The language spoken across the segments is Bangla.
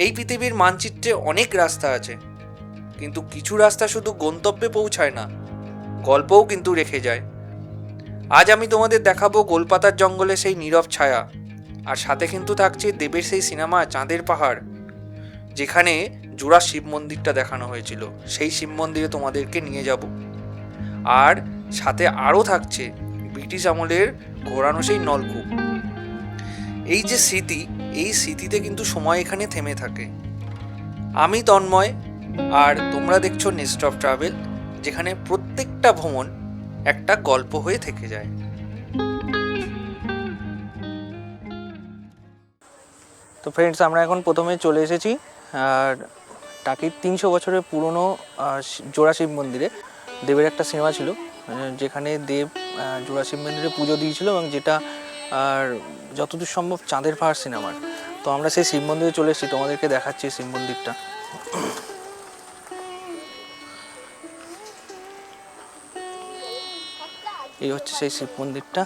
এই পৃথিবীর মানচিত্রে অনেক রাস্তা আছে, কিন্তু কিছু রাস্তা শুধু গন্তব্যে পৌঁছায় না, গল্পও কিন্তু রেখে যায়। আজ আমি তোমাদের দেখাবো গোলপাতার জঙ্গলে সেই নীরব ছায়া, আর সাথে কিন্তু থাকছে দেবের সেই সিনেমা চাঁদের পাহাড়, যেখানে জোড়া শিব মন্দিরটা দেখানো হয়েছিল। সেই শিব মন্দিরে তোমাদেরকে নিয়ে যাব। আর সাথে আরও থাকছে ব্রিটিশ আমলের ঘোরানো সেই নলকূপ। এই যে স্মৃতি, এই স্মৃতিতে কিন্তু সময় এখানে থেমে থাকে। আমি তন্ময়, আর তোমরা দেখছো নেস্ট অফ ট্রাভেল, যেখানে প্রত্যেকটা ভ্রমণ একটা গল্প হয়ে থেকে যায়। তো ফ্রেন্ডস, আমরা এখন প্রথমে চলে এসেছি আর টাকির 300 বছরের পুরনো জোড়া শিব মন্দিরে। দেবের একটা সিনেমা ছিল যেখানে দেব জোড়া শিব মন্দিরে পুজো দিয়েছিল, এবং যেটা আর যতদূর সম্ভব চাঁদের পাহাড় সিনেমার। তো আমরা সেই শিব মন্দিরে চলে এসেছি, তোমাদেরকে দেখাচ্ছি শিব মন্দিরটা। এই হচ্ছে সেই শিব মন্দিরটা।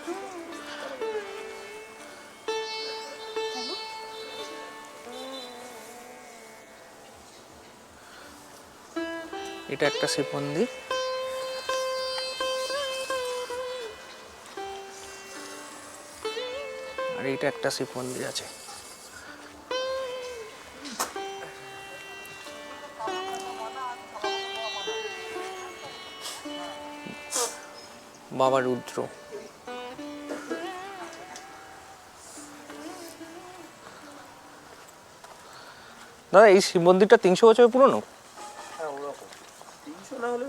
এটা একটা শিব মন্দির। আর এটা একটা শিব মন্দির আছে। বাবা রুদ্র। দাদা, এই শিব মন্দিরটা 300 বছরের পুরনো? হ্যাঁ, ওরকম 300 না হলে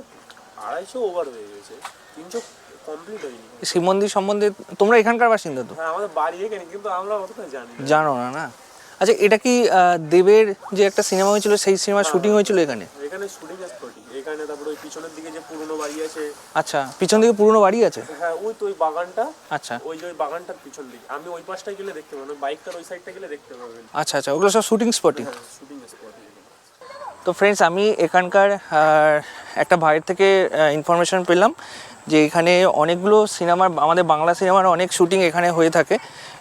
250 ওভার হয়ে গেছে, 300 কমপ্লিট হয়নি। শিব মন্দির সম্বন্ধে তোমরা এখানকার বাসিন্দা তো? হ্যাঁ, আমাদের বাড়ি এখানে, কিন্তু আমরা অতটা জানি না। জানো না? না, আচ্ছা, এটা কি দেবের যে একটা সিনেমা হয়েছিল সেই সিনেমার শুটিং হয়েছিল এখানে? এখানে শুটিং স্পট এখানে। তারপরে ওই পিছনের দিকে যে পুরনো বাড়ি আছে। আচ্ছা, পিছন দিকে পুরনো বাড়ি আছে? হ্যাঁ, ওই তো ওই বাগানটা। আচ্ছা, ওই যে ওই বাগানটার পিছন দিকে আমি ওই পাশটায় গেলে দেখতে পাবেন, বাইকটার ওই সাইডটা গেলে দেখতে পাবেন। আচ্ছা, আচ্ছা, ওগুলো সব শুটিং স্পটই। হ্যাঁ, শুটিং স্পট। তো ফ্রেন্ডস, আমি এখানকার একটা ভাইয়ের থেকে ইনফরমেশন পেলাম যে এখানে অনেকগুলো সিনেমার, আমাদের বাংলা সিনেমার অনেক শুটিং এখানে হয়ে থাকে।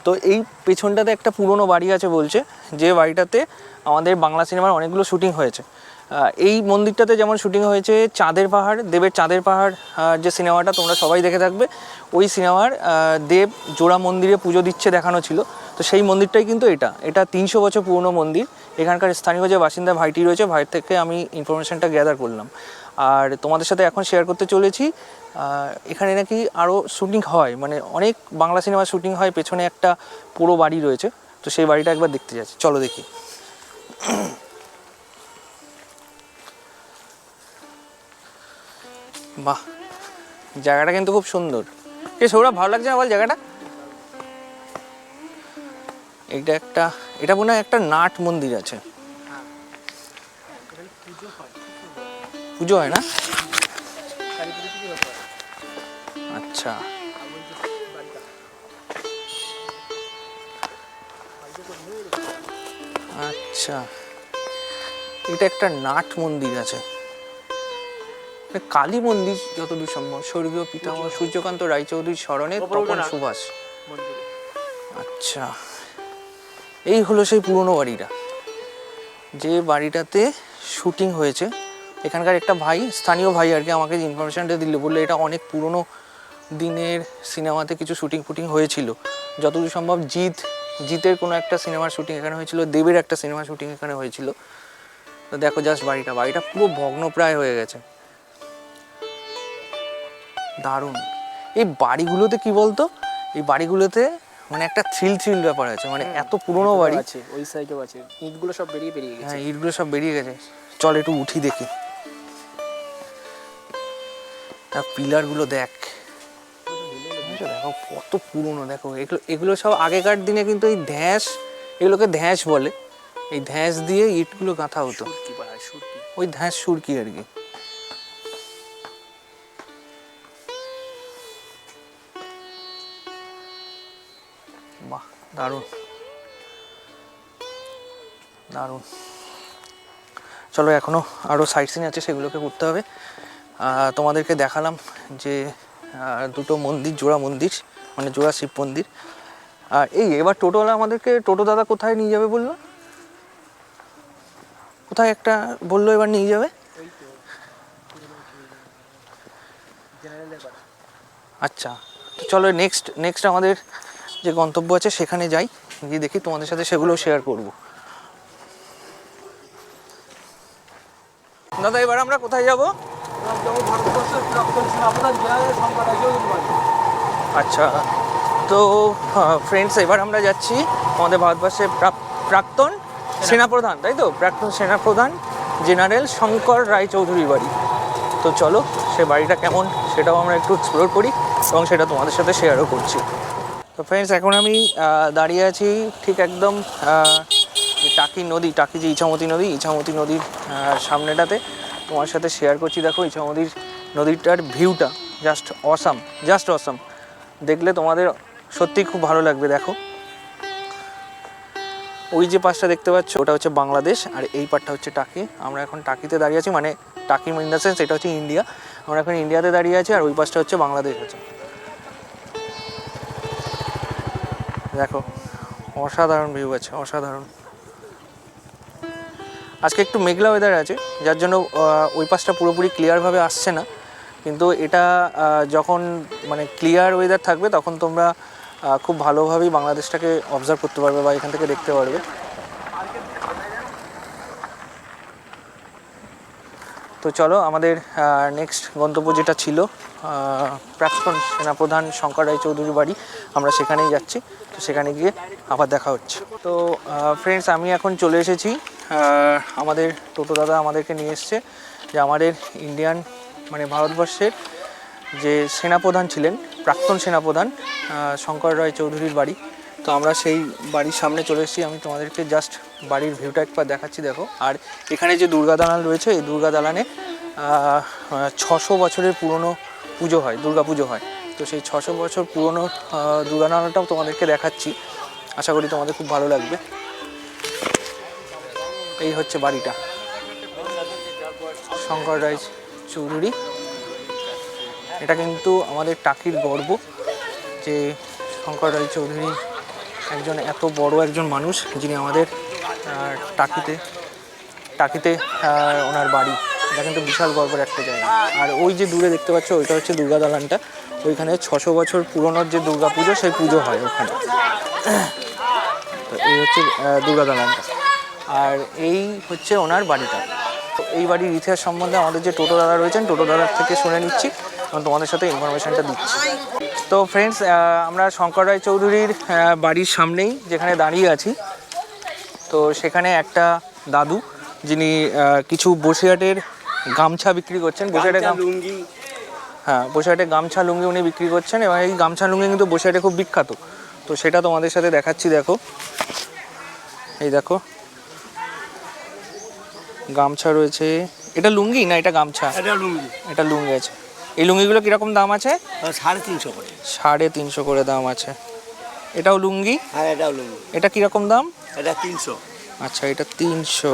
তো এই পেছনটাতে একটা পুরনো বাড়ি আছে বলছে, যে বাড়িটাতে আমাদের বাংলা সিনেমার অনেকগুলো শুটিং হয়েছে। এই মন্দিরটাতে যেমন শুটিং হয়েছে চাঁদের পাহাড়, দেবের চাঁদের পাহাড় যে সিনেমাটা তোমরা সবাই দেখে থাকবে, ওই সিনেমার দেব জোড়া মন্দিরে পুজো দিচ্ছে দেখানো ছিল। তো সেই মন্দিরটাই কিন্তু এটা 300 বছর পুরনো মন্দির। এখানকার স্থানীয় যে বাসিন্দা ভাইটি রয়েছে, ভাইয়ের থেকে আমি ইনফরমেশনটা গ্যাদার করলাম, আর তোমাদের সাথে এখন শেয়ার করতে চলেছি। এখানে নাকি আরও শুটিং হয়, মানে অনেক বাংলা সিনেমার শুটিং হয়। পেছনে একটা পুরো বাড়ি রয়েছে, তো সেই বাড়িটা একবার দেখতে যাচ্ছি, চলো দেখি। বাহ, জায়গাটা কিন্তু খুব সুন্দর। সৌরভ, ভালো লাগছে না বল জায়গাটা? এটা মনে হয় একটা নাট মন্দির আছে। পুজো হয় না? আচ্ছা, আচ্ছা, এটা একটা নাট মন্দির আছে। কালী মন্দির যতদূর সম্ভব, স্বর্গীয় পিতামহ সূর্যকান্ত রায়চৌধুরীর স্মরণে তপন সুভাষ। আচ্ছা, এই হলো সেই পুরনো বাড়িটা, যে বাড়িটাতে শুটিং হয়েছে। এখানকার একটা ভাই, স্থানীয় ভাই আর কি, আমাকে ইনফরমেশনটা দিল, বললো এটা অনেক পুরনো দিনের সিনেমাতে কিছু শুটিং ফুটিং হয়েছিল। যতদূর সম্ভব জিতের কোনো একটা সিনেমার শুটিং এখানে হয়েছিল, দেবের একটা সিনেমার শুটিং এখানে হয়েছিল। তো দেখো জাস্ট বাড়িটা পুরো ভগ্নপ্রায় হয়ে গেছে। দারুণ। এই বাড়িগুলোতে কি বলতো, এই বাড়িগুলোতে মানে একটা থ্রিল ব্যাপার আছে, মানে এত পুরনো বাড়ি আছে। ওই সাইডেও আছে, ইটগুলো সব বেরিয়ে গেছে। হ্যাঁ, ইটগুলো সব বেরিয়ে গেছে। চল একটু উঠি দেখি। তার পিলারগুলো দেখ, দেখো কত পুরনো। দেখো এগুলো সব আগেকার দিনে কিন্তু এই এগুলোকে ধ্যাস বলে। এই ধ্যাস দিয়ে ইটগুলো গাঁথা হতো। ওই ধ্যাস সুরকি আর কি। বাহ, দারুণ দারুণ। চলো, এখনো আরও সাইট সিন আছে, সেগুলোকে করতে হবে। তোমাদেরকে দেখালাম যে দুটো মন্দির, জোড়া মন্দির, মানে জোড়া শিব মন্দির। আর এবার টোটোওয়ালা আমাদেরকে, টোটো দাদা কোথায় নিয়ে যাবে বললো? কোথায় একটা বললো এবার নিয়ে যাবে? আচ্ছা, তো চলো নেক্সট আমাদের যে গন্তব্য আছে সেখানে যাই, গিয়ে দেখি, তোমাদের সাথে সেগুলো শেয়ার করব। দাদা এবার আমরা কোথায় যাব? আচ্ছা, তো ফ্রেন্ডস এবার আমরা যাচ্ছি আমাদের ভারতবর্ষের প্রাক্তন সেনাপ্রধান, তাই তো, প্রাক্তন সেনাপ্রধান জেনারেল শঙ্কর রায়চৌধুরীর বাড়ি। তো চলো সে বাড়িটা কেমন সেটাও আমরা একটু এক্সপ্লোর করি এবং সেটা তোমাদের সাথে শেয়ারও করছি। তো ফ্রেন্ডস এখন আমি দাঁড়িয়ে আছি ঠিক একদম টাকি যে ইছামতি নদীর সামনেটাতে তোমার সাথে শেয়ার করছি। দেখো ইছামতি নদীটার ভিউটা জাস্ট অসাম, দেখলে তোমাদের সত্যিই খুব ভালো লাগবে। দেখো ওই যে পাশটা দেখতে পাচ্ছ ওটা হচ্ছে বাংলাদেশ, আর এই পাশটা হচ্ছে টাকি। আমরা এখন টাকিতে দাঁড়িয়ে আছি, মানে টাকি ইন দ্য সেন্স এটা হচ্ছে ইন্ডিয়া। আমরা এখন ইন্ডিয়াতে দাঁড়িয়ে আছি, আর ওই পাশটা হচ্ছে বাংলাদেশ আছে। দেখো অসাধারণ ভিউ আছে, অসাধারণ। আজকে একটু মেঘলা ওয়েদার আছে, যার জন্য ওই পাশটা পুরোপুরি ক্লিয়ারভাবে আসছে না, কিন্তু এটা যখন মানে ক্লিয়ার ওয়েদার থাকবে তখন তোমরা খুব ভালোভাবেই বাংলাদেশটাকে অবজার্ভ করতে পারবে বা এখান থেকে দেখতে পারবে। তো চলো আমাদের নেক্সট গন্তব্য যেটা ছিল প্রাক্তন সেনাপ্রধান শঙ্কর রায়চৌধুরীর বাড়ি, আমরা সেখানেই যাচ্ছি। তো সেখানে গিয়ে আবার দেখা হচ্ছে। তো ফ্রেন্ডস আমি এখন চলে এসেছি, আমাদের টোটো দাদা আমাদেরকে নিয়ে এসছে যে আমাদের ইন্ডিয়ান মানে ভারতবর্ষের যে সেনাপ্রধান ছিলেন, প্রাক্তন সেনাপ্রধান শঙ্কর রায়চৌধুরীর বাড়ি। তো আমরা সেই বাড়ির সামনে চলে এসেছি। আমি তোমাদেরকে জাস্ট বাড়ির ভিউটা একবার দেখাচ্ছি, দেখো। আর এখানে যে দুর্গা দালান রয়েছে, এই দুর্গা দালানে 600 বছরের পুরনো পুজো হয়, দুর্গা পুজো হয়। তো সেই 600 বছর পুরনো দুর্গা দালানটাও তোমাদেরকে দেখাচ্ছি, আশা করি তোমাদের খুব ভালো লাগবে। এই হচ্ছে বাড়িটা, শঙ্কর রায়চৌধুরী। এটা কিন্তু আমাদের টাকির গর্ব যে শঙ্কর রায়চৌধুরী একজন এত বড় একজন মানুষ, যিনি আমাদের টাকিতে ওনার বাড়ি। এটা কিন্তু বিশাল গর্বের একটা জায়গা। আর ওই যে দূরে দেখতে পাচ্ছ ওইটা হচ্ছে দুর্গা দালানটা, ওইখানে 600 বছর পুরনোর যে দুর্গা পুজো সেই পুজো হয় ওখানে। তো এই হচ্ছে দুর্গা দালানটা, আর এই হচ্ছে ওনার বাড়িটা। তো এই বাড়ির ইতিহাস সম্বন্ধে আমাদের যে টোটো দাদা রয়েছেন, টোটো দাদার থেকে শুনে নিচ্ছি এবং তোমাদের সাথে ইনফরমেশনটা দিচ্ছি। তো ফ্রেন্ডস আমরা শঙ্কর রায়চৌধুরীর বাড়ির সামনেই যেখানে দাঁড়িয়ে আছি, তো সেখানে একটা দাদু যিনি কিছু বসিরহাটের গামছা বিক্রি করছেন, বসিরহাটের লুঙ্গি, হ্যাঁ বসিরহাটের গামছা লুঙ্গি উনি বিক্রি করছেন, এবং এই গামছা লুঙ্গি কিন্তু বসিরহাটে খুব বিখ্যাত। তো সেটা তোমাদের সাথে দেখাচ্ছি। দেখো এই দেখো গামছা রয়েছে। এটা লুঙ্গি না এটা গামছা? এটা লুঙ্গি আছে। এই লুঙ্গিগুলো কীরকম দাম আছে? 350 করে। 350 করে দাম আছে। এটাও লুঙ্গি? হ্যাঁ এটাও লুঙ্গি। এটা কীরকম দাম? এটা 300। আচ্ছা এটা 300।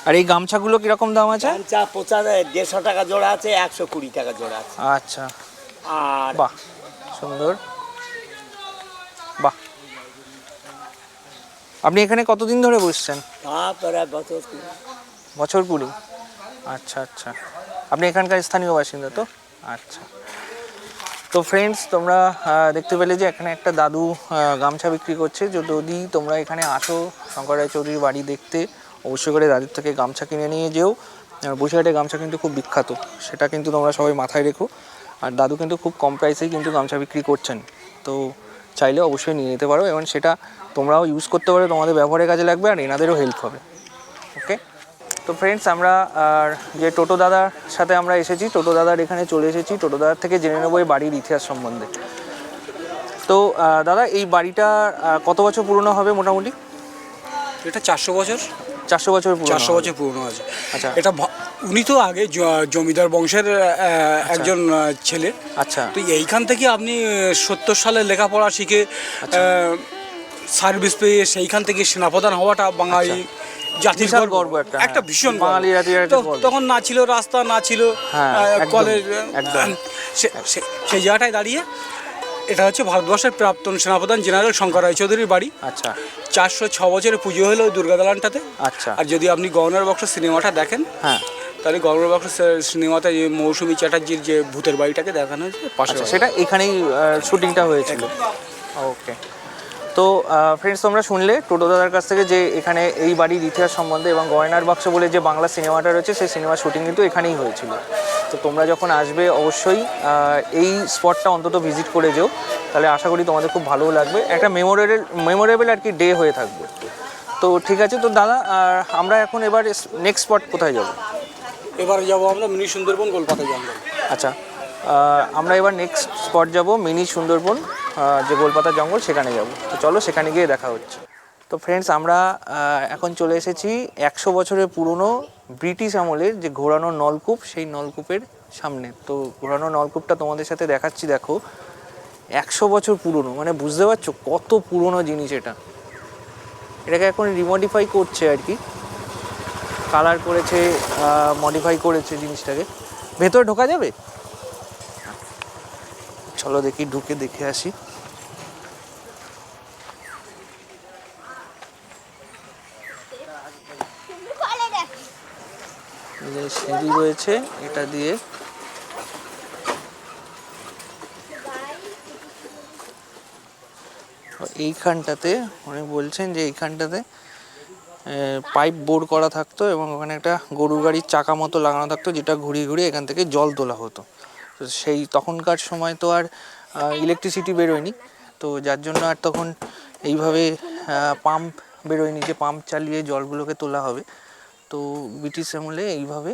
আর এই গামছাগুলো কীরকম দাম আছে? গামছা 150 টাকা জোড়া আছে, 120 টাকা জোড়া আছে। আচ্ছা, আর বাহ সুন্দর, বাহ। আপনি এখানে কতদিন ধরে বসছেন? তারপরে বছর 20। আচ্ছা আচ্ছা, আপনি এখানকার স্থানীয় বাসিন্দা তো? আচ্ছা। তো ফ্রেন্ডস তোমরা দেখতে পেলে যে এখানে একটা দাদু গামছা বিক্রি করছে। যদি তোমরা এখানে আসো শঙ্কর রায়চৌধুরীর বাড়ি দেখতে, অবশ্যই করে দাদুর থেকে গামছা কিনে নিয়ে যেও। বসিরহাটের গামছা কিন্তু খুব বিখ্যাত, সেটা কিন্তু তোমরা সবাই মাথায় রেখো। আর দাদু কিন্তু খুব কম প্রাইসেই কিন্তু গামছা বিক্রি করছেন, তো চাইলে অবশ্যই নিয়ে নিতে পারো, এবং সেটা তোমরাও ইউজ করতে পারো, তোমাদের ব্যবহারের কাজে লাগবে আর এনাদেরও হেল্প হবে। ওকে, তো ফ্রেন্ডস আমরা যে টোটো দাদার সাথে আমরা এসেছি, টোটো দাদার এখানে চলে এসেছি, টোটো দাদার থেকে জেনে নেবো এই বাড়ির ইতিহাস সম্বন্ধে। তো দাদা এই বাড়িটা কত বছর পুরনো হবে মোটামুটি? এটা 400 বছর। 400 বছর পুরনো? 400 বছর পুরনো আছে। আচ্ছা, এটা উনি তো আগে জমিদার বংশের একজন ছেলে। আচ্ছা, তো এইখান থেকে আপনি 70 সালে লেখাপড়া শিখে সার্ভিস পেয়ে সেইখান থেকে সেনাপ্রধান হওয়াটা বাঙালি জাতির গর্ব, একটা ভীষণ বাঙালি জাতির। তখন না ছিল রাস্তা, না ছিল কলেজ, সেই জায়গাটায় দাঁড়িয়ে এটা হচ্ছে ভারতবর্ষের প্রাক্তন সেনাপ্রধান জেনারেল শঙ্কর রায়চৌধুরীর বাড়ি। আচ্ছা 406 বছরের পুজো হলো ওই দুর্গা দালানটাতে। আচ্ছা। আর যদি আপনি গভর্নর বক্স সিনেমাটা দেখেন, হ্যাঁ তাহলে গভর্নর বক্স সিনেমাতে যে মৌসুমী চ্যাটার্জির যে ভূতের বাড়িটাকে দেখানো হয়েছে পাশে আচ্ছা, সেটা এখানেই শুটিংটা হয়েছিল। ওকে। তো ফ্রেন্ডস, তোমরা শুনলে টোটো দাদার কাছ থেকে যে এখানে এই বাড়ির ইতিহাস সম্বন্ধে এবং গয়নার বাক্স বলে যে বাংলা সিনেমাটা রয়েছে সেই সিনেমার শুটিং কিন্তু এখানেই হয়েছিল। তো তোমরা যখন আসবে অবশ্যই এই স্পটটা অন্তত ভিজিট করে যেও, তাহলে আশা করি তোমাদের খুব ভালোও লাগবে, একটা মেমোরেবল আর কি ডে হয়ে থাকবে। তো ঠিক আছে, তো দাদা আমরা এখন এবার নেক্সট স্পট কোথায় যাব? এবার যাবো আমরা মিনি সুন্দরবন গোলপাতা জঙ্গল। আচ্ছা, আমরা এবার নেক্সট স্পট যাব মিনি সুন্দরবন, যে গোলপাতা জঙ্গল, সেখানে যাব। তো চলো সেখানে গিয়ে দেখা হচ্ছে। তো ফ্রেন্ডস, আমরা এখন চলে এসেছি 100 বছরের পুরনো ব্রিটিশ আমলের যে ঘোরানো নলকূপ, সেই নলকূপের সামনে। তো ঘোরানো নলকূপটা তোমাদের সাথে দেখাচ্ছি। দেখো 100 বছর পুরনো, মানে বুঝতে পারছো কত পুরনো জিনিস এটা। এটাকে এখন রিমডিফাই করছে আর কি, কালার করেছে, মডিফাই করেছে জিনিসটাকে। ভেতরে ঢোকা যাবে? চলো দেখি, ঢুকে দেখে আসি। এই যে সিঁড়ি রয়েছে, এটা দিয়ে এইখানটাতে উনি বলছেন যে এইখানটাতে পাইপ বোর করা থাকতো এবং ওখানে একটা গরুর গাড়ির চাকা মতো লাগানো থাকতো, যেটা ঘুরিয়ে ঘুরিয়ে এখান থেকে জল তোলা হতো। তো সেই তখনকার সময় তো আর ইলেকট্রিসিটি বেরোয়নি, তো যার জন্য আর তখন এইভাবে পাম্প বেরোয়নি যে পাম্প চালিয়ে জলগুলোকে তোলা হবে। তো ব্রিটিশ আমলে এইভাবে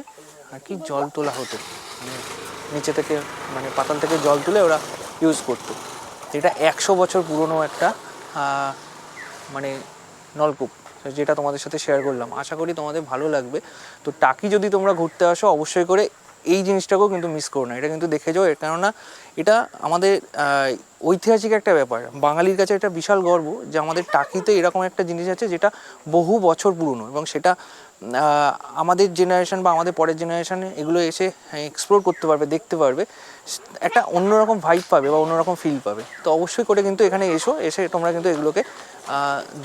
আর কি জল তোলা হতো, মানে নিচে থেকে, মানে পাতাল থেকে জল তুলে ওরা ইউজ করতো। এটা 100 বছর পুরনো একটা মানে নলকূপ, যেটা তোমাদের সাথে শেয়ার করলাম। আশা করি তোমাদের ভালো লাগবে। তো টাকি যদি তোমরা ঘুরতে আসো, অবশ্যই করে এই জিনিসটাকেও কিন্তু মিস করো না, এটা কিন্তু দেখে যাও। কেননা এটা আমাদের ঐতিহাসিক একটা ব্যাপার, বাঙালির কাছে এটা বিশাল গর্ব যে আমাদের টাকিতে এরকম একটা জিনিস আছে যেটা বহু বছর পুরনো, এবং সেটা আমাদের জেনারেশন বা আমাদের পরের জেনারেশনে এগুলো এসে এক্সপ্লোর করতে পারবে, দেখতে পারবে, একটা অন্যরকম ভাইব পাবে বা অন্যরকম ফিল পাবে। তো অবশ্যই করে কিন্তু এখানে এসে তোমরা কিন্তু এগুলোকে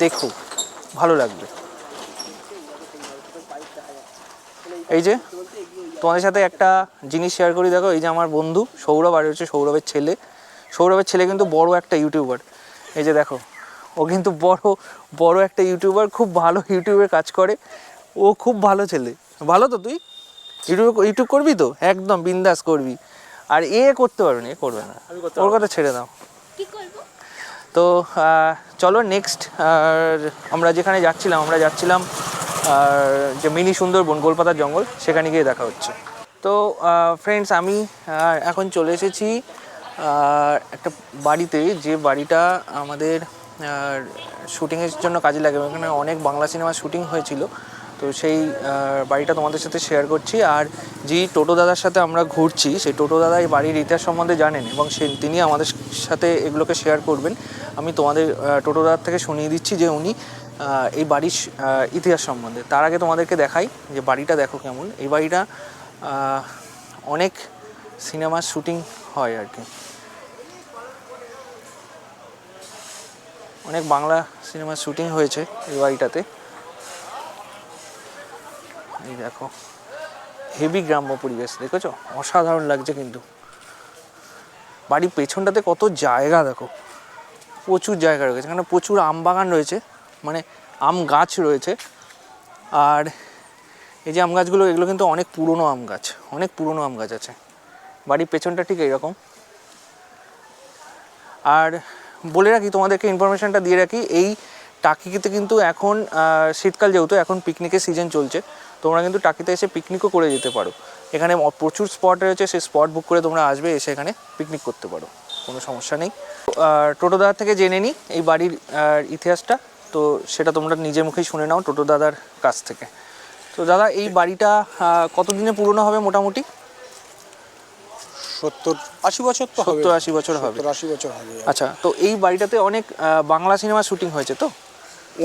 দেখো, ভালো লাগবে। এই যে তোমাদের সাথে একটা জিনিস শেয়ার করি, দেখো এই যে আমার বন্ধু সৌরভ, আর হচ্ছে সৌরভের ছেলে কিন্তু বড় একটা ইউটিউবার। এই যে দেখো, ও কিন্তু বড় একটা ইউটিউবার, খুব ভালো ইউটিউবে কাজ করে, ও খুব ভালো ছেলে। ভালো তো? তুই ইউটিউব করবি তো? একদম বিন্দাস করবি। আর করতে পারবে না, করবে না, ওর কথা ছেড়ে দাও। তো চলো নেক্সট আমরা যেখানে যাচ্ছিলাম, যে মিনি সুন্দরবন গোলপাতার জঙ্গল, সেখানে গিয়ে দেখা হচ্ছে। তো ফ্রেন্ডস, আমি এখন চলে এসেছি একটা বাড়িতে, যে বাড়িটা আমাদের শুটিংয়ের জন্য কাজে লাগে। এখানে অনেক বাংলা সিনেমার শুটিং হয়েছিল, তো সেই বাড়িটা তোমাদের সাথে শেয়ার করছি। আর যে টোটো দাদার সাথে আমরা ঘুরছি, সেই টোটো দাদা এই বাড়ির ইতিহাস সম্বন্ধে জানেন, এবং তিনি আমাদের সাথে এগুলোকে শেয়ার করবেন। আমি তোমাদের টোটো দাদার থেকে শুনিয়ে দিচ্ছি যে উনি এই বাড়ির ইতিহাস সম্বন্ধে। তার আগে তোমাদেরকে দেখাই যে বাড়িটা দেখো কেমন। এই বাড়িটা অনেক সিনেমার শুটিং হয় আর কি, অনেক বাংলা সিনেমার শুটিং হয়েছে এই বাড়িটাতে। এই দেখো, হেভি গ্রাম্য পরিবেশ, দেখেছো? অসাধারণ লাগছে কিন্তু। বাড়ির পেছনটাতে কত জায়গা দেখো, প্রচুর জায়গা রয়েছে এখানে, প্রচুর আম বাগান রয়েছে, মানে আম গাছ রয়েছে। আর এই যে আম গাছগুলো, এগুলো কিন্তু অনেক পুরনো আম গাছ আছে। বাড়ির পেছনটা ঠিক এইরকম। আর বলে রাখি, তোমাদেরকে ইনফরমেশনটা দিয়ে রাখি, এই টাকিতে কিন্তু এখন শীতকাল, যেহেতু এখন পিকনিকের সিজন চলছে, তোমরা কিন্তু টাকিতে এসে পিকনিকও করে যেতে পারো। এখানে প্রচুর স্পট রয়েছে, সেই স্পট বুক করে তোমরা আসবে, এসে এখানে পিকনিক করতে পারো, কোনো সমস্যা নেই। টোটো দাদার থেকে জেনে নিই এই বাড়ির ইতিহাসটা, তো সেটা তোমরা নিজের মুখেই শুনে নাও টোটো দাদার কাছ থেকে। তো দাদা, এই বাড়িটা কতদিনে পুরনো হবে মোটামুটি? 70-80 বছর তো হবে। 70-80 বছর হবে। 70-80 বছর হবে। আচ্ছা, তো এই বাড়িটাতে অনেক বাংলা সিনেমা শুটিং হয়েছে তো?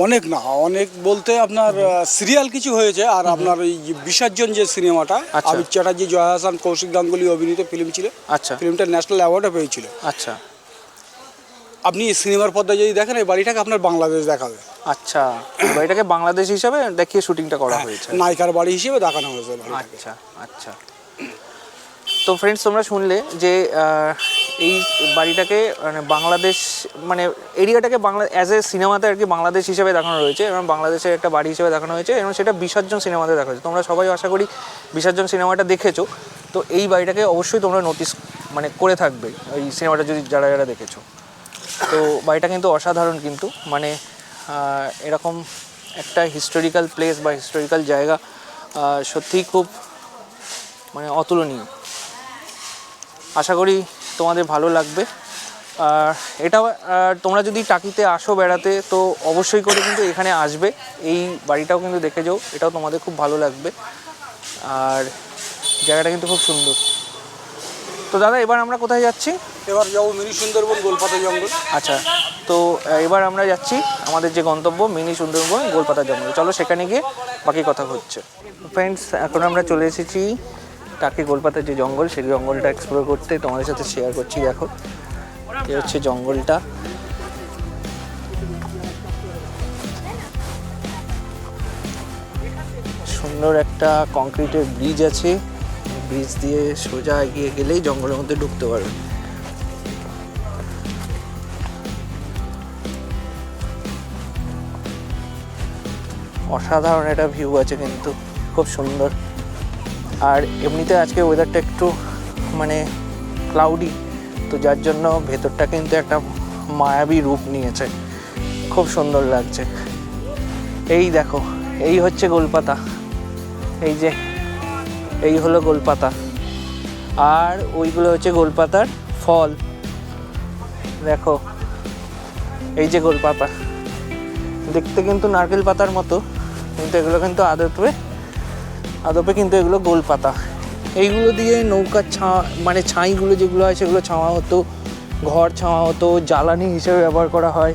অনেক না, অনেক বলতে আপনার সিরিয়াল কিছু হয়েছে। আর আপনার ওই বিসর্জন যে সিনেমাটা, আবির চ্যাটার্জি, জয়া হাসান, কৌশিক গাঙ্গুলি অভিনীত ফিল্ম ছিল। আচ্ছা, ফিল্মটা ন্যাশনাল অ্যাওয়ার্ডও পেয়েছিল। আচ্ছা। আপনি সিনেমার পর্দায় যদি দেখেন এই বাড়িটাকে আপনার বাংলাদেশ দেখাবে। আচ্ছা, বাড়িটাকে বাংলাদেশ হিসাবে দেখিয়ে শুটিংটা করা হয়েছে। নায়িকার বাড়ি হিসেবে দেখানো হয়েছে বাড়িটাকে। আচ্ছা আচ্ছা। তো ফ্রেন্ডস, তোমরা শুনলে যে এই বাড়িটাকে মানে বাংলাদেশ মানে এরিয়াটাকে বাংলা অ্যাজ এ সিনেমাতে আর কি বাংলাদেশ হিসেবে দেখানো রয়েছে এবং বাংলাদেশের একটা বাড়ি হিসেবে দেখানো হয়েছে এবং সেটা বিসর্জন সিনেমাতে দেখা হয়েছে। তোমরা সবাই আশা করি বিসর্জন সিনেমাটা দেখেছো, তো এই বাড়িটাকে অবশ্যই তোমরা নোটিস মানে করে থাকবে এই সিনেমাটা যদি যারা যারা দেখেছো। তো বাড়িটা কিন্তু অসাধারণ, কিন্তু মানে এরকম একটা হিস্টোরিক্যাল প্লেস বা হিস্টোরিক্যাল জায়গা সত্যিই খুব মানে অতুলনীয়। আশা করি তোমাদের ভালো লাগবে। আর এটা তোমরা যদি টাকিতে আসো বেড়াতে তো অবশ্যই করে কিন্তু এখানে আসবে, এই বাড়িটাও কিন্তু দেখে যাও, এটাও তোমাদের খুব ভালো লাগবে। আর জায়গাটা কিন্তু খুব সুন্দর। তো দাদা, এবার আমরা কোথায় যাচ্ছি? এবার যাবো মিনি সুন্দরবন গোলপাতা জঙ্গল। আচ্ছা, তো এবার আমরা যাচ্ছি আমাদের যে গন্তব্য মিনি সুন্দরবন গোলপাতা জঙ্গল। চলো সেখানে গিয়ে বাকি কথা হচ্ছে। ফ্রেন্ডস, এখন আমরা চলে এসেছি টাকি গোলপাতার যে জঙ্গল, সেই জঙ্গলটা এক্সপ্লোর করতে তোমাদের সাথে শেয়ার করছি। দেখো, এই হচ্ছে জঙ্গলটা। সুন্দর একটা কংক্রিটের ব্রিজ আছে, ব্রিজ দিয়ে সোজা এগিয়ে গেলেই জঙ্গলের মধ্যে ঢুকতে পারবে। অসাধারণ একটা ভিউ আছে, কিন্তু খুব সুন্দর। আর এমনিতে আজকে ওয়েদারটা একটু মানে ক্লাউডি, তো যার জন্য ভেতরটা কিন্তু একটা মায়াবী রূপ নিয়েছে, খুব সুন্দর লাগছে। এই দেখো, এই হচ্ছে গোলপাতা, এই যে এই হলো গোলপাতা, আর ওইগুলো হচ্ছে গোলপাতার ফল। দেখো, এই যে গোলপাতা, দেখতে কিন্তু নারকেল পাতার মতো, কিন্তু এগুলো কিন্তু আদপে কিন্তু এগুলো গোলপাতা। এইগুলো দিয়ে নৌকার মানে ছাইগুলো যেগুলো হয় সেগুলো ছাওয়া হতো, ঘর ছাওয়া হতো, জ্বালানি হিসেবে ব্যবহার করা হয়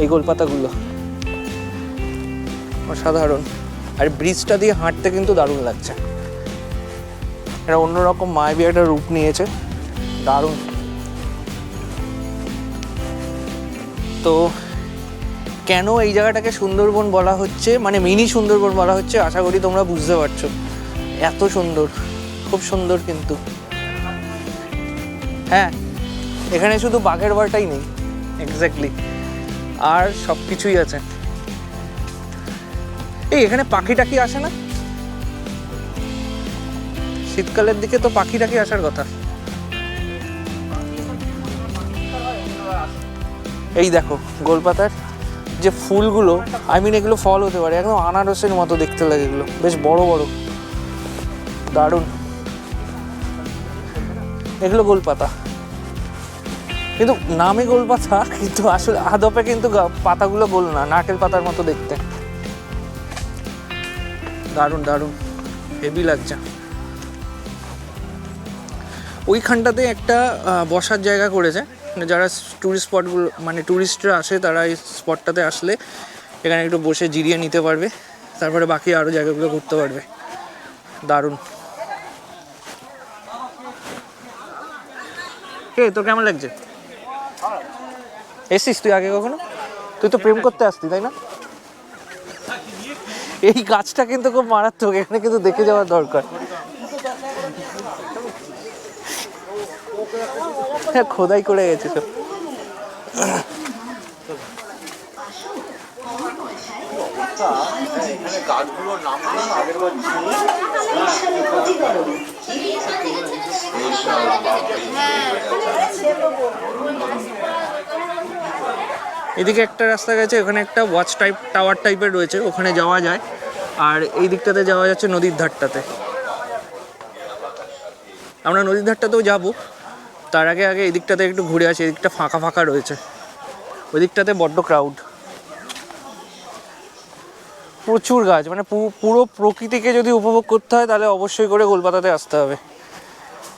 এই গোলপাতাগুলো। অসাধারণ। আর ব্রিজটা দিয়ে হাঁটতে কিন্তু দারুণ লাগছে, এটা অন্যরকম মায়াবী একটা রূপ নিয়েছে, দারুণ। তো কেন এই জায়গাটাকে সুন্দরবন বলা হচ্ছে, মানে মিনি সুন্দরবন বলা হচ্ছে, আশা করি তোমরা বুঝতে পারছো। এত সুন্দর, খুব সুন্দর। কিন্তু হ্যাঁ, এখানে শুধু বাঘের বাড়িটাই নেই, এক্স্যাক্টলি, আর সব কিছুই আছে। এই এখানে পাখি টাকি আসে না? শীতকালের দিকে তো পাখি টাকি আসার কথা। এই দেখো গোলপাতার যে ফুলগুলো, এগুলো ফল হতে পারে, একদম আনারসের মতো দেখতে লাগে, এগুলো বেশ বড় বড়, দারুণ। এগুলো গোলপাতা, কিন্তু নামে গোলপাতা, কিন্তু আসলে আদপে কিন্তু পাতাগুলো গোল না, নারকেল পাতার মতো দেখতে। দারুণ দারুণ, হেভি লাগছে। ওইখানটাতে একটা বসার জায়গা করেছে, যারা টুরিস্ট স্পটগুলো মানে টুরিস্টরা আসে তারা এই স্পটটাতে আসলে এখানে একটু বসে জিরিয়ে নিতে পারবে, তারপরে বাকি আরও জায়গাগুলো ঘুরতে পারবে। দারুণ। কে তোর কেমন লাগছে? এসিস তুই আগে কখনো? তুই তো প্রেম করতে আসতি, তাই না? এই গাছটা কিন্তু খুব মারাত্মক, এখানে কিন্তু দেখে যাওয়ার দরকার। খোদাই করে গেছে সব। এদিকে একটা রাস্তা গেছে, ওখানে একটা ওয়াচ টাওয়ার টাইপের রয়েছে, ওখানে যাওয়া যায়। আর এই দিকটাতে যাওয়া যাচ্ছে নদীর ধারটাতে। আমরা নদীর ধারটাতেও যাবো, তার আগে এই দিকটাতে একটু ঘুরে আসি। এদিকটা ফাঁকা ফাঁকা রয়েছে, ওই দিকটাতে বড্ড ক্রাউড, প্রচুর গাছ। মানে পুরো প্রকৃতিকে যদি উপভোগ করতে হয় তাহলে অবশ্যই করে গোলপাতাতে আসতে হবে।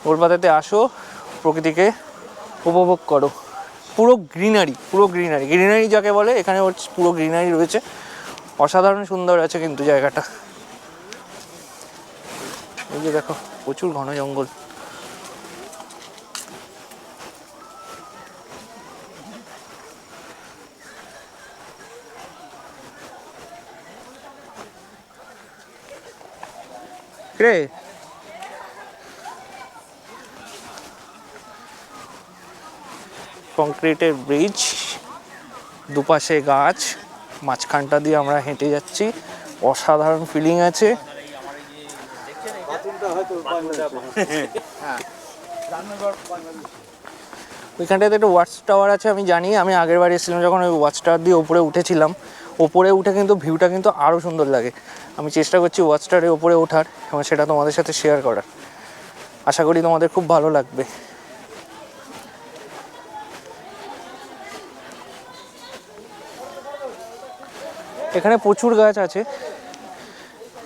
গোলপাতাতে আসো, প্রকৃতিকে উপভোগ করো। পুরো গ্রিনারি যাকে বলে, এখানে পুরো গ্রিনারি রয়েছে, অসাধারণ সুন্দর আছে কিন্তু জায়গাটা। এই যে দেখো, প্রচুর ঘন জঙ্গল। রে কংক্রিটের ব্রিজ, দুপাশে গাছ, মাঝখানটা দিয়ে আমরা হেঁটে যাচ্ছি, অসাধারণ ফিলিং আছে। ওইখানটাতে একটা ওয়াচ টাওয়ার আছে, আমি জানি, আমি আগের বার এসেছিলাম যখন ওই ওয়াচ টাওয়ার দিয়ে ওপরে উঠেছিলাম। ওপরে উঠে কিন্তু ভিউটা কিন্তু আরও সুন্দর লাগে। আমি চেষ্টা করছি ওয়াচ টাওয়ারের ওপরে ওঠার এবং সেটা তোমাদের সাথে শেয়ার করার। আশা করি তোমাদের খুব ভালো লাগবে। এখানে প্রচুর গাছ আছে,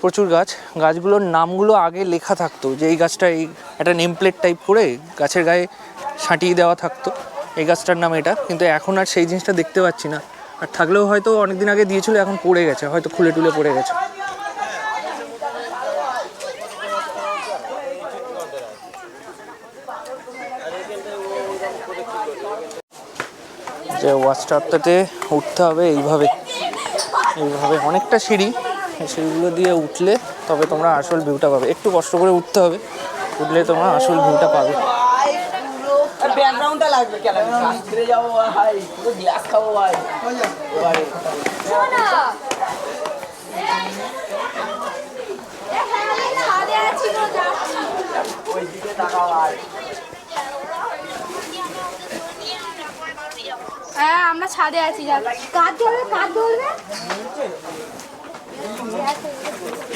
প্রচুর গাছ। গাছগুলোর নামগুলো আগে লেখা থাকতো, যে এই গাছটা এই একটা নেম প্লেট টাইপ করে গাছের গায়ে সাঁটিয়ে দেওয়া থাকতো, এই গাছটার নাম এটা। কিন্তু এখন আর সেই জিনিসটা দেখতে পাচ্ছি না, আর থাকলেও হয়তো অনেকদিন আগে দিয়েছিল, এখন পড়ে গেছে, হয়তো খুলে টুলে পড়ে গেছে। যে ওয়াচ টাওয়ারটাতে উঠতে হবে এইভাবে, এইভাবে অনেকটা সিঁড়ি, এই সিঁড়িগুলো দিয়ে উঠলে তবে তোমরা আসল ভিউটা পাবে। একটু কষ্ট করে উঠতে হবে, উঠলে তোমরা আসল ভিউটা পাবে। ব্যাকগ্রাউন্ডটা লাগবে কেন? ফিরে যাবো ভাই, পুরো গ্লাস খাবো ভাই। ওইদিকে তাকাও ভাই। হ্যাঁ আমরা ছাদে আছি, কাজ ধরবে, কাজ ধরবে।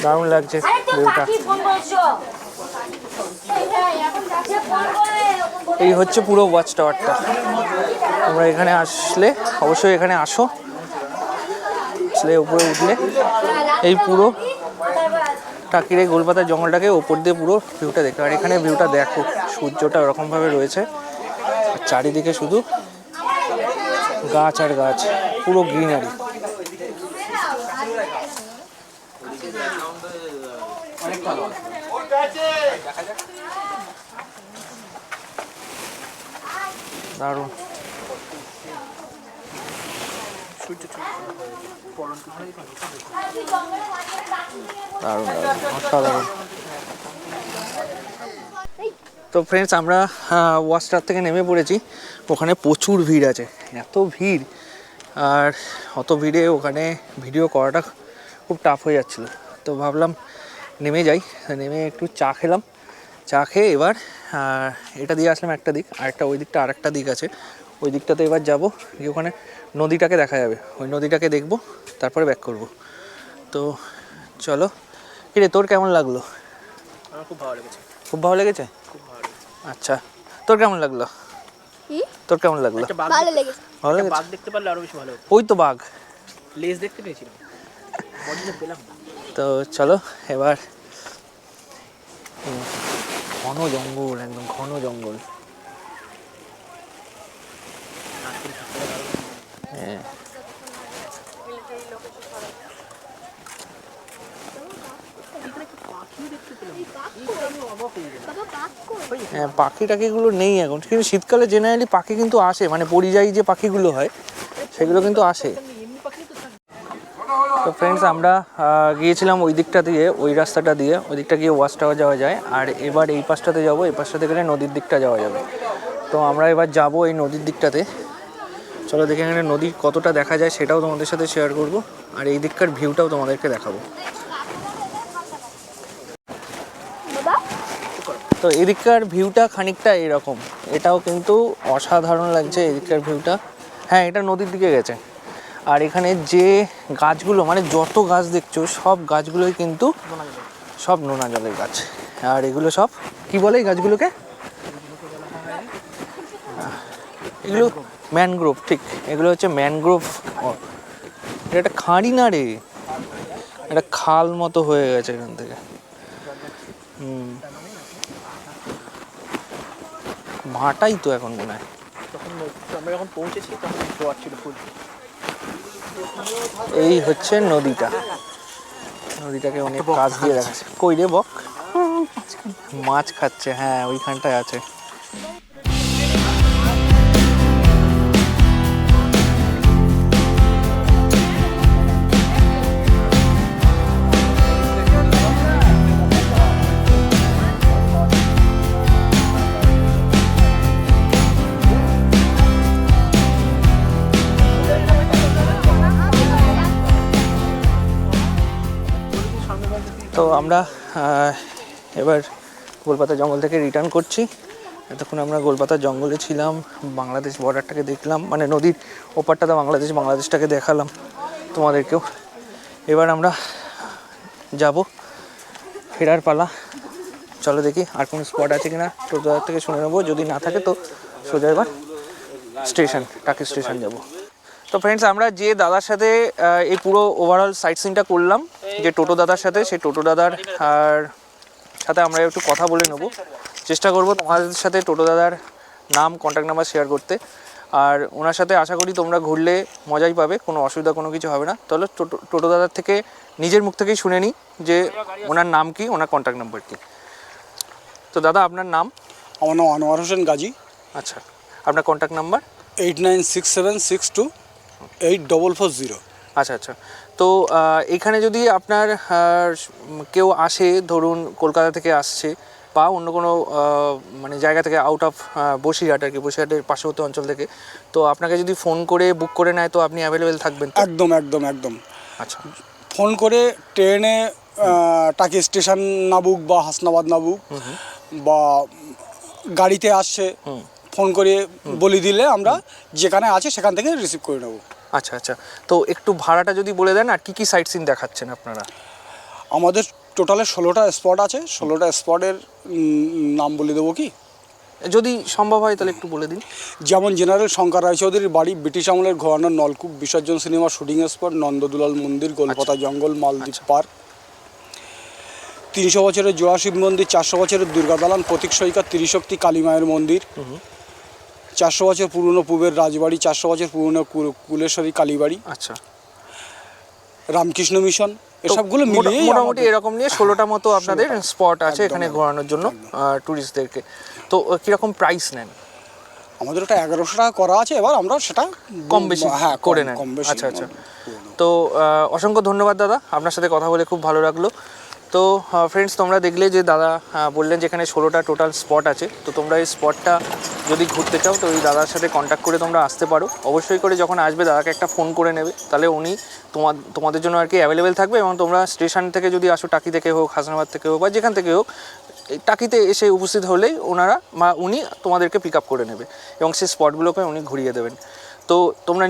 দারুণ লাগছে ভিউটা। এই হচ্ছে পুরো ওয়াচ টাওয়ারটা। তোমরা এখানে আসলে অবশ্যই এখানে আসো, আসলে উপরে উঠলে এই পুরো টাকিরে গোলপাতার জঙ্গলটাকে ওপর দিয়ে পুরো ভিউটা দেখতে। আর এখানে ভিউটা দেখো, সূর্যটা ওরকমভাবে রয়েছে, আর চারিদিকে শুধু গাছ আর গাছ, পুরো গ্রিনারি। দারুণ। দারুণ দারুণ, অসাধারণ। তো ফ্রেন্ডস, আমরা ওয়াচ টাওয়ার থেকে নেমে পড়েছি। ওখানে প্রচুর ভিড় আছে, এত ভিড়, আর অত ভিড়ে ওখানে ভিডিও করাটা খুব টাফ হয়ে যাচ্ছিল। তো ভাবলাম নেমে যাই, নেমে একটু চা খেলাম। চা খেয়ে এবার এটা দিয়ে আসলাম একটা দিক, আরেকটা ওই দিকটা আরেকটা দিক আছে, ওই দিকটাতে এবার যাব, গিয়ে ওখানে নদীটাকে দেখা যাবে, ওই নদীটাকে দেখব, তারপরে ব্যাক করব। তো চলো। কিরে, তোর কেমন লাগলো? আমার খুব ভালো লেগেছে। খুব ভালো লেগেছে? খুব ভালো লেগেছে। আচ্ছা, তোর কেমন লাগলো? তোর কেমন লাগলো? ভালো লেগেছে। ভালো লেগেছে? বাঘ দেখতে পারলে আরো বেশি ভালো হতো। ওই তো বাঘ, লেজ দেখতে পেয়েছিলাম, বডিটা পেলাম না। তো চলো এবার। ঘন জঙ্গল, একদম ঘন জঙ্গল। হ্যাঁ, হ্যাঁ, পাখি টাকিগুলো নেই এখন, কিন্তু শীতকালে জেনারেলি পাখি কিন্তু আসে, মানে পরিযায়ী যে পাখিগুলো হয় সেগুলো কিন্তু আসে। তো ফ্রেন্ডস, আমরা গিয়েছিলাম ওই দিকটা দিয়ে, ওই রাস্তাটা দিয়ে, ওই দিকটা গিয়ে ওয়াচ টাওয়ার যাওয়া যায়। আর এবার এই পাশটাতে যাবো, এই পাশটাতে গেলে নদীর দিকটা যাওয়া যাবে। তো আমরা এবার যাব এই নদীর দিকটাতে। চলো দেখে এখানে নদী কতটা দেখা যায় সেটাও তোমাদের সাথে শেয়ার করব, আর এই দিককার ভিউটাও তোমাদেরকে দেখাবো। তো এদিককার ভিউটা খানিকটা এরকম, এটাও কিন্তু অসাধারণ লাগছে এদিককার ভিউটা। হ্যাঁ, এটা নদীর দিকে গেছে। আর এখানে যে গাছগুলো, মানে যত গাছ দেখছো সব গাছগুলোই কিন্তু সব নোনা জলের গাছ। আর এগুলো সব কি বলে এই গাছগুলোকে? এগুলো ম্যানগ্রোভ, ঠিক, এগুলো হচ্ছে ম্যানগ্রোভ। এটা একটা খাঁড়ি না রে, একটা খাল মতো হয়ে গেছে এখান থেকে। ভাটাই তো এখন মনে হয়। তখন আমরা যখন পৌঁছেছি তখন জোয়ার ছিল ফুল। এই হচ্ছে নদীটা, নদীটাকে অনেক কাজ দিয়ে রাখছে। কই রে বক? মাছ খাচ্ছে, হ্যাঁ ওইখানটায় আছে। তো আমরা এবার গোলপাতা জঙ্গল থেকে রিটার্ন করছি। এতক্ষণ আমরা গোলপাতা জঙ্গলে ছিলাম, বাংলাদেশ বর্ডারটাকে দেখলাম, মানে নদীর ওপারটাতে বাংলাদেশটাকে দেখালাম তোমাদেরকেও। এবার আমরা যাব ফেরার পালা। চলো দেখি আর কোনো স্পট আছে কিনা, টোটোদার থেকে শুনে নেবো। যদি না থাকে তো সোজা এবার স্টেশন, টাকি স্টেশন যাব। তো ফ্রেন্ডস, আমরা যে দাদার সাথে এই পুরো ওভারঅল সাইট সিনটা করলাম, যে টোটো দাদার সাথে, সেই টোটো দাদার সাথে আমরা একটু কথা বলে নেব। চেষ্টা করব তোমাদের সাথে টোটো দাদার নাম, কন্ট্যাক্ট নাম্বার শেয়ার করতে। আর ওনার সাথে আশা করি তোমরা ঘুরলে মজাই পাবে, কোনো অসুবিধা কোনো কিছু হবে না। তাহলে টোটো দাদার থেকে নিজের মুখ থেকেই শুনে নিই যে ওনার নাম কি, ওনার কন্ট্যাক্ট নাম্বার কি। তো দাদা, আপনার নাম? আমার নাম আনোয়ার হোসেন গাজী। আচ্ছা, আপনার কন্ট্যাক্ট নাম্বার? 8967628440। আচ্ছা আচ্ছা। তো এখানে যদি আপনার কেউ আসে, ধরুন কলকাতা থেকে আসছে বা অন্য কোনো মানে জায়গা থেকে, আউট অফ বসিরহাট আর কি, বসিরহাটের পার্শ্ববর্তী অঞ্চল থেকে, তো আপনাকে যদি ফোন করে বুক করে নেয় তো আপনি অ্যাভেলেবেল থাকবেন তো? একদম একদম একদম। আচ্ছা, ফোন করে ট্রেনে টাকি স্টেশন নাবুক বা হাসনাবাদ নাবুক, বা গাড়িতে আসছে, ফোন করে বলে দিলে আমরা যেখানে আছে সেখান থেকে রিসিভ করে নেব। আচ্ছা আচ্ছা। তো একটু ভাড়াটা যদি বলে দেন, আর কী কী সাইট সিন দেখাচ্ছেন আপনারা? আমাদের টোটালে 16টা স্পট আছে। 16টা স্পটের নাম বলে দেবো কি? যদি সম্ভব হয় তাহলে একটু বলে দিন। যেমন জেনারেল শঙ্কর রায়চৌধুরীর বাড়ি, ব্রিটিশ আমলের ঘোরানোর নলকূপ, বিসর্জন সিনেমা শুটিং স্পট, নন্দদুলাল মন্দির, গোলপাতা জঙ্গল, মালদ্বীপ পার্ক, 300 বছরের জোড়া শিব মন্দির, 400 বছরের দুর্গা দালান, প্রতীক সৈকত, ত্রিশক্তি কালী মায়ের মন্দির, 400 বছর পুরনো পূবের রাজবাড়ি, 400 বছর পুরনো কুলেশ্বরী কালীবাড়ি, আচ্ছা, রামকৃষ্ণ মিশন, এসবগুলো মিলিয়ে মোটামুটি এরকম নিয়ে 16টা মতো আপনাদের স্পট আছে এখানে ঘোরানোর জন্য ট্যুরিস্টদেরকে। তো কীরকম প্রাইস নেন? আমাদের ওটা 1100 টাকা করা আছে, এবার আমরা সেটা কম বেশি করে নেন। কম বেশি। আচ্ছা আচ্ছা। তো অসংখ্য ধন্যবাদ দাদা, আপনার সাথে কথা বলে খুব ভালো লাগলো। তো ফ্রেন্ডস, তোমরা দেখলে যে দাদা বললেন যে এখানে 16টা টোটাল স্পট আছে। তো তোমরা এই স্পটটা যদি ঘুরতে চাও তো ওই দাদার সাথে কন্ট্যাক্ট করে তোমরা আসতে পারো। অবশ্যই করে যখন আসবে দাদাকে একটা ফোন করে নেবে, তাহলে উনি তোমাদের জন্য আর কি অ্যাভেলেবেল থাকবে। এবং তোমরা স্টেশন থেকে যদি আসো, টাকি থেকে হোক, হাসনাবাদ থেকে হোক, বা যেখান থেকে হোক, এই টাকিতে এসে উপস্থিত হলেই ওনারা বা উনি তোমাদেরকে পিক আপ করে নেবে এবং সেই স্পটগুলোকে উনি ঘুরিয়ে দেবেন। তো তোমরা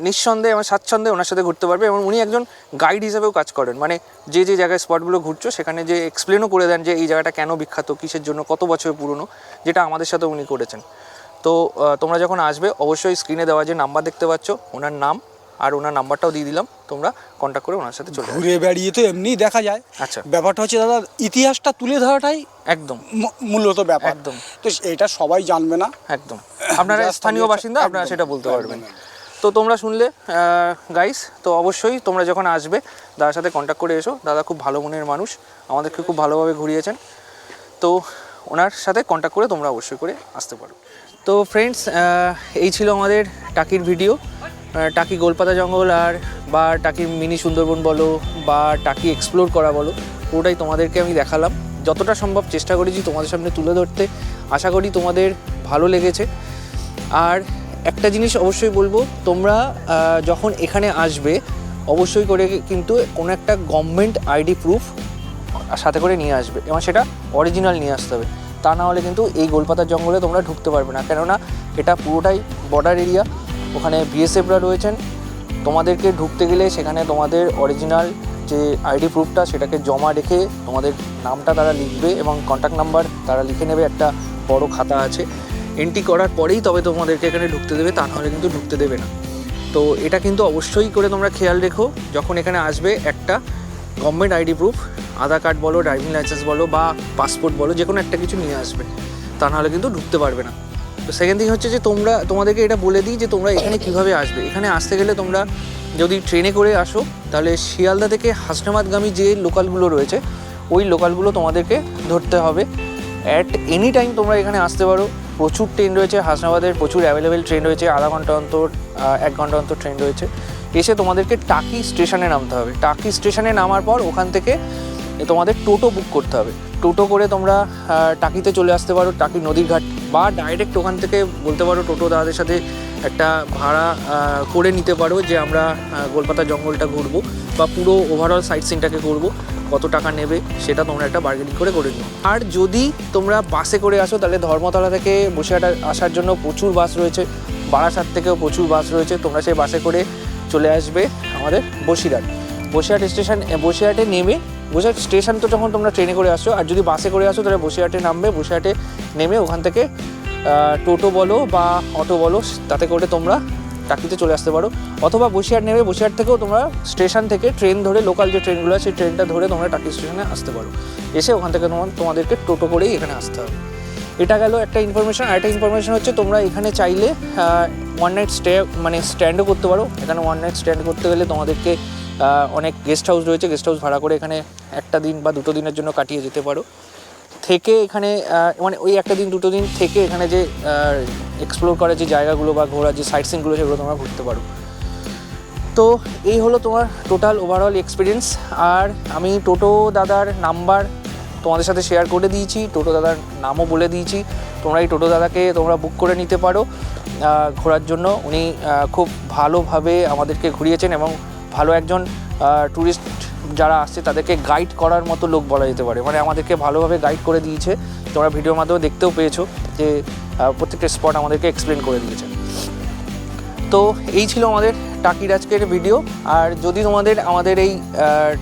নিঃসন্দেহে এবং স্বাচ্ছন্দ্যে ওনার সাথে ঘুরতে পারবে। এবং উনি একজন গাইড হিসেবেও কাজ করেন, মানে যে যে জায়গায় স্পটগুলো ঘুরছো সেখানে যে এক্সপ্লেনও করে দেন যে এই জায়গাটা কেন বিখ্যাত, কিসের জন্য, কত বছর পুরনো, যেটা আমাদের সাথে উনি করেছেন। তো তোমরা যখন আসবে অবশ্যই স্ক্রিনে দেওয়া যে নাম্বার দেখতে পাচ্ছ, ওনার নাম আর ওনার নাম্বারটাও দিয়ে দিলাম, তোমরা কন্ট্যাক্ট করে ওনার সাথে চলে ঘুরে বেড়িয়ে তো এমনিই দেখা যায়। আচ্ছা, ব্যাপারটা হচ্ছে দাদা, ইতিহাসটা তুলে ধরাটাই একদম মূলত ব্যাপার। একদম। তো এটা সবাই জানবে না। একদম, আপনারা স্থানীয় বাসিন্দা, আপনারা সেটা বলতে পারবেন। তো তোমরা শুনলে গাইস, তো অবশ্যই তোমরা যখন আসবে দাদার সাথে কন্ট্যাক্ট করে এসো। দাদা খুব ভালো মনের মানুষ, আমাদেরকে খুব ভালোভাবে ঘুরিয়েছেন। তো ওনার সাথে কন্ট্যাক্ট করে তোমরা অবশ্যই করে আসতে পারো। তো ফ্রেন্ডস, এই ছিল আমাদের টাকির ভিডিও। টাকি গোলপাতা জঙ্গল আর বা টাকি মিনি সুন্দরবন বলো বা টাকি এক্সপ্লোর করা বলো, পুরোটাই তোমাদেরকে আমি দেখালাম। যতটা সম্ভব চেষ্টা করেছি তোমাদের সামনে তুলে ধরতে। আশা করি তোমাদের ভালো লেগেছে। আর একটা জিনিস অবশ্যই বলবো, তোমরা যখন এখানে আসবে অবশ্যই করে কিন্তু কোনো একটা গভর্নমেন্ট আইডি প্রুফ সাথে করে নিয়ে আসবে, এবং সেটা অরিজিনাল নিয়ে আসতে হবে। তা না হলে কিন্তু এই গোলপাতার জঙ্গলে তোমরা ঢুকতে পারবে না, কেননা এটা পুরোটাই বর্ডার এরিয়া। ওখানে বিএসএফরা রয়েছেন। তোমাদেরকে ঢুকতে গেলে সেখানে তোমাদের অরিজিনাল যে আইডি প্রুফটা সেটাকে জমা রেখে তোমাদের নামটা তারা লিখবে এবং কন্ট্যাক্ট নাম্বার তারা লিখে নেবে। একটা বড় খাতা আছে, এন্ট্রি করার পরেই তবে তোমাদেরকে এখানে ঢুকতে দেবে, তা নাহলে কিন্তু ঢুকতে দেবে না। তো এটা কিন্তু অবশ্যই করে তোমরা খেয়াল রেখো, যখন এখানে আসবে একটা গভর্নমেন্ট আইডি প্রুফ, আধার কার্ড বলো, ড্রাইভিং লাইসেন্স বলো বা পাসপোর্ট বলো, যে কোনো একটা কিছু নিয়ে আসবে, তা নাহলে কিন্তু ঢুকতে পারবে না। তো সেকেন্ড থিং হচ্ছে যে তোমাদেরকে এটা বলে দিই যে তোমরা এখানে কীভাবে আসবে। এখানে আসতে গেলে তোমরা যদি ট্রেনে করে আসো তাহলে শিয়ালদা থেকে হাসনাবাদগামী যে লোকালগুলো রয়েছে ওই লোকালগুলো তোমাদেরকে ধরতে হবে। অ্যাট এনি টাইম তোমরা এখানে আসতে পারো, প্রচুর ট্রেন রয়েছে হাসনাবাদের, প্রচুর অ্যাভেলেবেল ট্রেন রয়েছে, আধা ঘন্টা অন্তর 1 ঘন্টা অন্তর ট্রেন রয়েছে। এসে তোমাদেরকে টাকি স্টেশনে নামতে হবে। টাকি স্টেশনে নামার পর ওখান থেকে তোমাদের টোটো বুক করতে হবে। টোটো করে তোমরা টাকিতে চলে আসতে পারো, টাকি নদীর ঘাট, বা ডাইরেক্ট ওখান থেকে বলতে পারো টোটো দাদাদের সাথে একটা ভাড়া করে নিতে পারো যে আমরা গোলপাতা জঙ্গলটা ঘুরবো বা পুরো ওভারঅল সাইট সিনটাকে করবো। কত টাকা নেবে সেটা তোমরা একটা বার্গেনিং করে নিও। আর যদি তোমরা বাসে করে আসো তাহলে ধর্মতলা থেকে বসিরহাট আসার জন্য প্রচুর বাস রয়েছে, বারাসাত থেকেও প্রচুর বাস রয়েছে, তোমরা সেই বাসে করে চলে আসবে আমাদের বসিরহাট স্টেশন। বসিরহাটে নেমে বসিরহাট স্টেশন তো যখন তোমরা ট্রেনে করে আসছো, আর যদি বাসে করে আসো তাহলে বসিরহাটে নামবে, বসিরহাটে নেমে ওখান থেকে টোটো বলো বা অটো বলো তাতে করে তোমরা টাকিতে চলে আসতে পারো, অথবা বসিরহাট নেমে বসিরহাট থেকেও তোমরা স্টেশন থেকে ট্রেন ধরে, লোকাল যে ট্রেনগুলো আছে সেই ট্রেনটা ধরে তোমরা টাকি স্টেশনে আসতে পারো, এসে ওখান থেকে তোমাদেরকে টোটো করেই এখানে আসতে হবে। এটা গেল একটা ইনফরমেশন। আর একটা ইনফরমেশন হচ্ছে তোমরা এখানে চাইলে ওয়ান নাইট স্টে মানে স্ট্যান্ডও করতে পারো। এখানে ওয়ান নাইট স্ট্যান্ড করতে গেলে তোমাদেরকে অনেক গেস্ট হাউস রয়েছে, গেস্ট হাউস ভাড়া করে এখানে একটা দিন বা 2 দিনের জন্য কাটিয়ে যেতে পারো। থেকে এখানে মানে ওই একটা দিন 2 দিন থেকে এখানে যে এক্সপ্লোর করার যে জায়গাগুলো বা ঘোরার যে সাইট সিনগুলো সেগুলো তোমরা ঘুরতে পারো। তো এই হলো তোমার টোটাল ওভারঅল এক্সপিরিয়েন্স। আর আমি টোটো দাদার নাম্বার তোমাদের সাথে শেয়ার করে দিয়েছি, টোটো দাদার নামও বলে দিয়েছি, তোমরা এই টোটো দাদাকে তোমরা বুক করে নিতে পারো ঘোরার জন্য। উনি খুব ভালোভাবে আমাদেরকে ঘুরিয়েছেন এবং ভালো একজন ট্যুরিস্ট যারা আসছে তাদেরকে গাইড করার মতো লোক বলা যেতে পারে, মানে আমাদেরকে ভালোভাবে গাইড করে দিয়েছে। তোমরা ভিডিওর মাধ্যমে দেখতেও পেয়েছো যে প্রত্যেকটা স্পট আমাদেরকে এক্সপ্লেন করে দিয়েছে। তো এই ছিল আমাদের টাকির আজকের ভিডিও। আর যদি তোমাদের আমাদের এই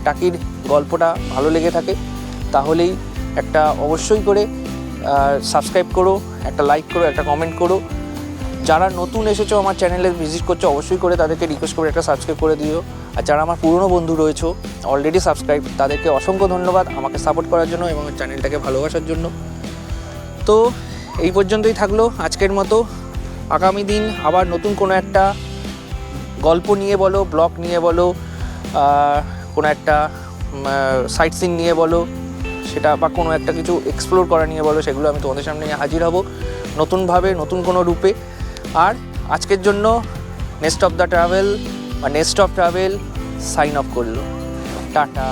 টাকির গল্পটা ভালো লেগে থাকে তাহলেই একটা অবশ্যই করে সাবস্ক্রাইব করো, একটা লাইক করো, একটা কমেন্ট করো। যারা নতুন এসেছো আমার চ্যানেলে ভিজিট করছো অবশ্যই করে তাদেরকে রিকোয়েস্ট করে একটা সাবস্ক্রাইব করে দিও। আর যারা আমার পুরনো বন্ধু রয়েছো অলরেডি সাবস্ক্রাইব, তাদেরকে অসংখ্য ধন্যবাদ আমাকে সাপোর্ট করার জন্য এবং চ্যানেলটাকে ভালোবাসার জন্য। তো এই পর্যন্তই থাকলো আজকের মতো। আগামী দিন আবার নতুন কোনো একটা গল্প নিয়ে বলো, ব্লগ নিয়ে বলো, কোনো একটা সাইট সিন নিয়ে বলো সেটা, বা কোনো একটা কিছু এক্সপ্লোর করা নিয়ে বলো, সেগুলো আমি তোমাদের সামনে হাজির হব নতুনভাবে, নতুন কোনো রূপে। আর আজকের জন্য next of travel sign off করলো। টাটা।